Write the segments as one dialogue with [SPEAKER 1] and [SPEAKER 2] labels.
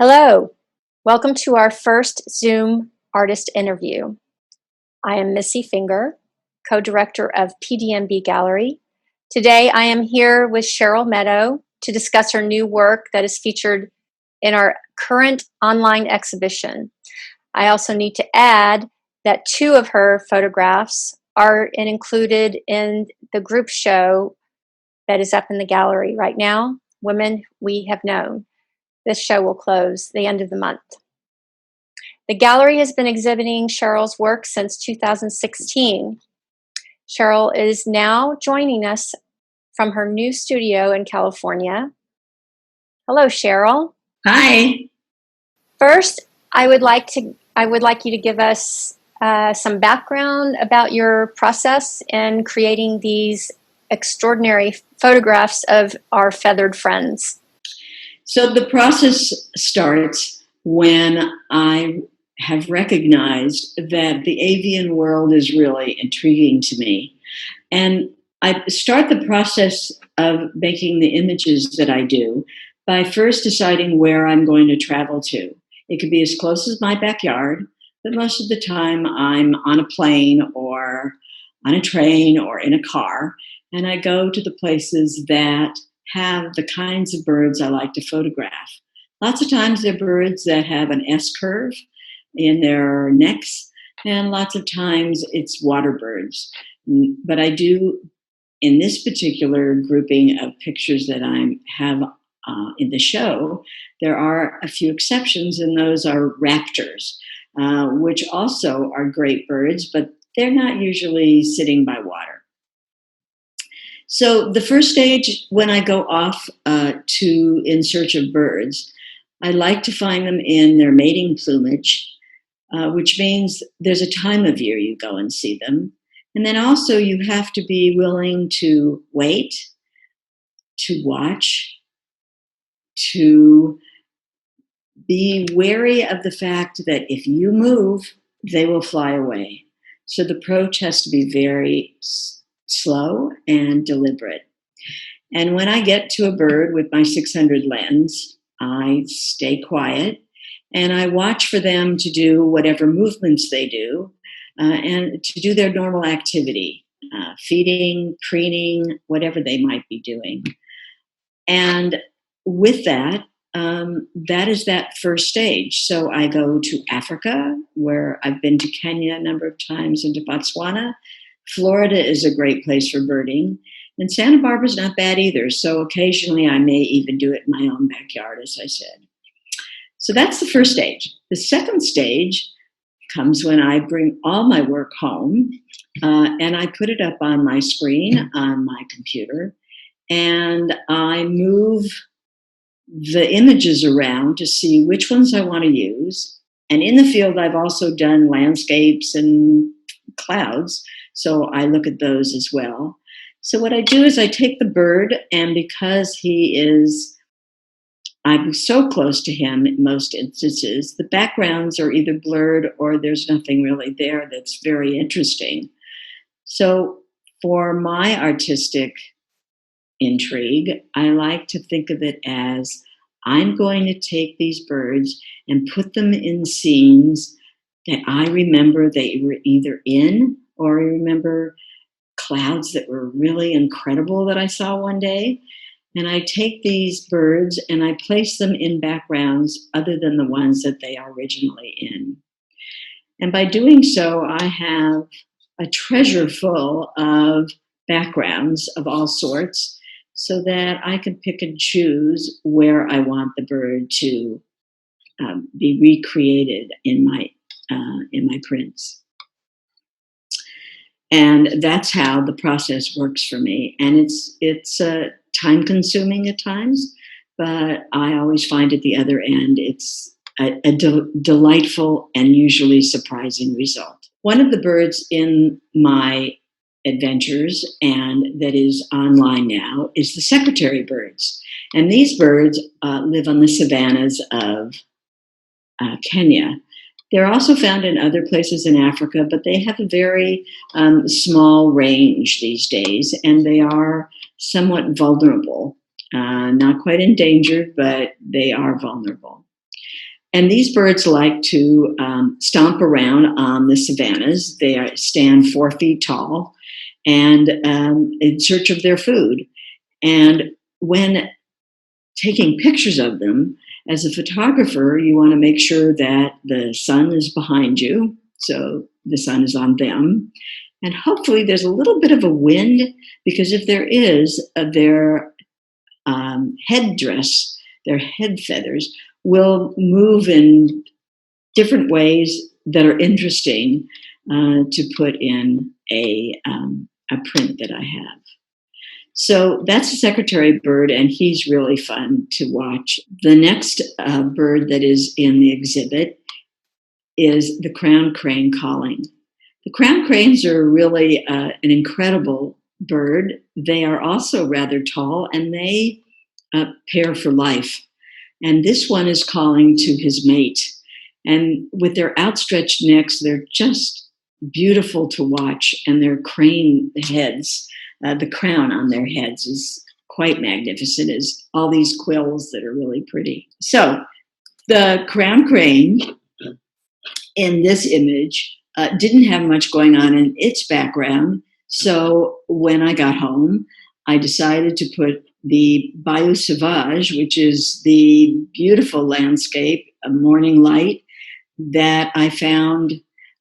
[SPEAKER 1] Hello, welcome to our first Zoom artist interview. I am Missy Finger, co-director of PDNB Gallery. Today I am here with Cheryl Medow to discuss her new work that is featured in our current online exhibition. I also need to add that two of her photographs are included in the group show that is up in the gallery right now, Women We Have Known. This show will close the end of the month. The gallery has been exhibiting Cheryl's work since 2016. Cheryl is now joining us from her new studio in California. Hello, Cheryl.
[SPEAKER 2] Hi.
[SPEAKER 1] First, I would like you to give us some background about your process in creating these extraordinary photographs of our feathered friends.
[SPEAKER 2] So the process starts when I have recognized that the avian world is really intriguing to me. And I start the process of making the images that I do by first deciding where I'm going to travel to. It could be as close as my backyard, but most of the time I'm on a plane or on a train or in a car, and I go to the places that have the kinds of birds I like to photograph. Lots of times they're birds that have an S-curve in their necks, and lots of times it's water birds. But I do, in this particular grouping of pictures that I have in the show, there are a few exceptions, and those are raptors, which also are great birds, but they're not usually sitting by water. So the first stage, when I go off in search of birds, I like to find them in their mating plumage, which means there's a time of year you go and see them. And then also you have to be willing to wait, to watch, to be wary of the fact that if you move, they will fly away. So the approach has to be very slow and deliberate. And when I get to a bird with my 600 lens, I stay quiet and I watch for them to do whatever movements they do and to do their normal activity, feeding, preening, whatever they might be doing. And with that, that is that first stage. So I go to Africa, where I've been to Kenya a number of times, and to Botswana. Florida is a great place for birding, and Santa Barbara's not bad either. So occasionally I may even do it in my own backyard, as I said. So that's the first stage. The second stage comes when I bring all my work home and I put it up on my screen on my computer, and I move the images around to see which ones I want to use. And in the field, I've also done landscapes and clouds, so I look at those as well. So what I do is I take the bird, and because I'm so close to him in most instances, the backgrounds are either blurred or there's nothing really there that's very interesting. So for my artistic intrigue, I like to think of it as I'm going to take these birds and put them in scenes that I remember they were either in, or I remember clouds that were really incredible that I saw one day. And I take these birds and I place them in backgrounds other than the ones that they are originally in. And by doing so, I have a treasure full of backgrounds of all sorts, so that I can pick and choose where I want the bird to be recreated in my prints. And that's how the process works for me. And it's time consuming at times, but I always find at the other end it's a delightful and usually surprising result. One of the birds in my adventures, and that is online now, is the secretary birds. And these birds live on the savannas of Kenya. They're also found in other places in Africa, but they have a very small range these days, and they are somewhat vulnerable. Not quite endangered, but they are vulnerable. And these birds like to stomp around on the savannas. They stand 4 feet tall and in search of their food. And when taking pictures of them, as a photographer, you want to make sure that the sun is behind you, so the sun is on them. And hopefully there's a little bit of a wind, because if there is, their headdress, their head feathers, will move in different ways that are interesting to put in a print that I have. So that's a secretary bird, and he's really fun to watch. The next bird that is in the exhibit is the crowned crane calling. The crowned cranes are really an incredible bird. They are also rather tall, and they pair for life. And this one is calling to his mate. And with their outstretched necks, they're just beautiful to watch. And their crane heads, the crown on their heads is quite magnificent, as all these quills that are really pretty. So the crown crane in this image didn't have much going on in its background. So when I got home, I decided to put the Bayou Sauvage, which is the beautiful landscape, a morning light that I found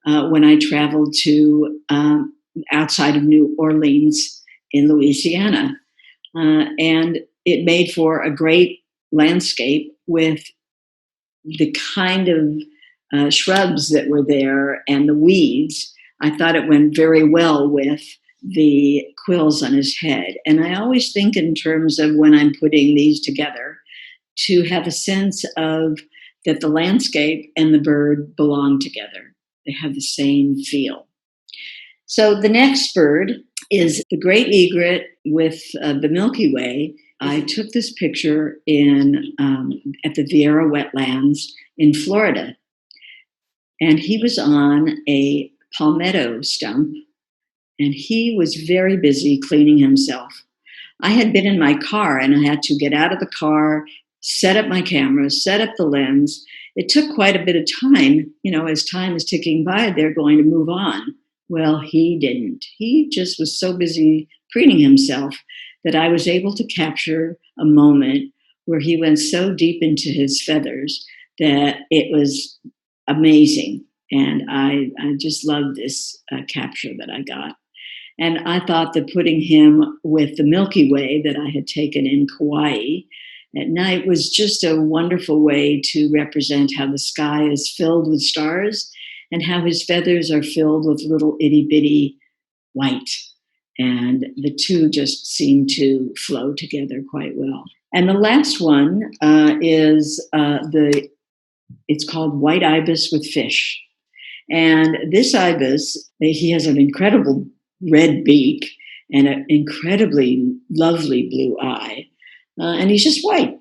[SPEAKER 2] when I traveled to outside of New Orleans in Louisiana. And it made for a great landscape with the kind of shrubs that were there and the weeds. I thought it went very well with the quills on his head. And I always think in terms of, when I'm putting these together, to have a sense of that the landscape and the bird belong together. They have the same feel. So the next bird is the great egret with the Milky Way. I took this picture at the Vieira wetlands in Florida. And he was on a palmetto stump, and he was very busy cleaning himself. I had been in my car, and I had to get out of the car, set up my camera, set up the lens. It took quite a bit of time. You know, as time is ticking by, they're going to move on. Well, he didn't. He just was so busy preening himself that I was able to capture a moment where he went so deep into his feathers that it was amazing. And I just loved this capture that I got. And I thought that putting him with the Milky Way that I had taken in Kauai at night was just a wonderful way to represent how the sky is filled with stars and how his feathers are filled with little itty bitty white. And the two just seem to flow together quite well. And the last one it's called White Ibis with Fish. And this ibis, he has an incredible red beak and an incredibly lovely blue eye. And he's just white.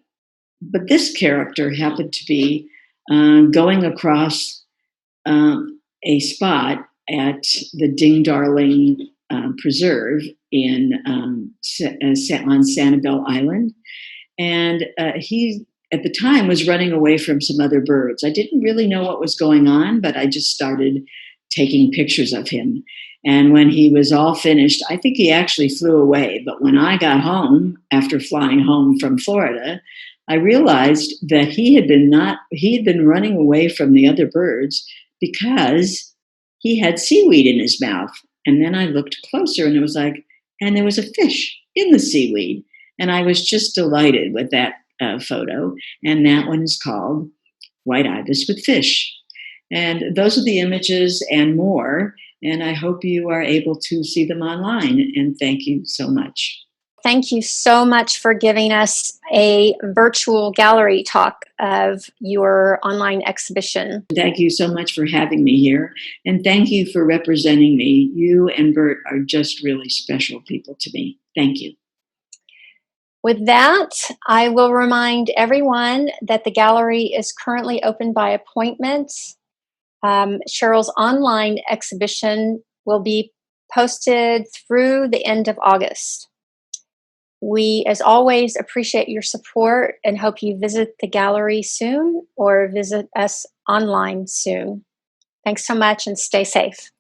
[SPEAKER 2] But this character happened to be going across a spot at the Ding Darling Preserve on Sanibel Island. And he, at the time, was running away from some other birds. I didn't really know what was going on, but I just started taking pictures of him. And when he was all finished, I think he actually flew away. But when I got home, after flying home from Florida, I realized that he had been running away from the other birds because he had seaweed in his mouth. And then I looked closer, and there was a fish in the seaweed. And I was just delighted with that photo. And that one is called White Ibis with Fish. And those are the images and more. And I hope you are able to see them online. And thank you so much.
[SPEAKER 1] Thank you so much for giving us a virtual gallery talk of your online exhibition.
[SPEAKER 2] Thank you so much for having me here. And thank you for representing me. You and Bert are just really special people to me. Thank you.
[SPEAKER 1] With that, I will remind everyone that the gallery is currently open by appointment. Cheryl's online exhibition will be posted through the end of August. We, as always, appreciate your support and hope you visit the gallery soon or visit us online soon. Thanks so much and stay safe.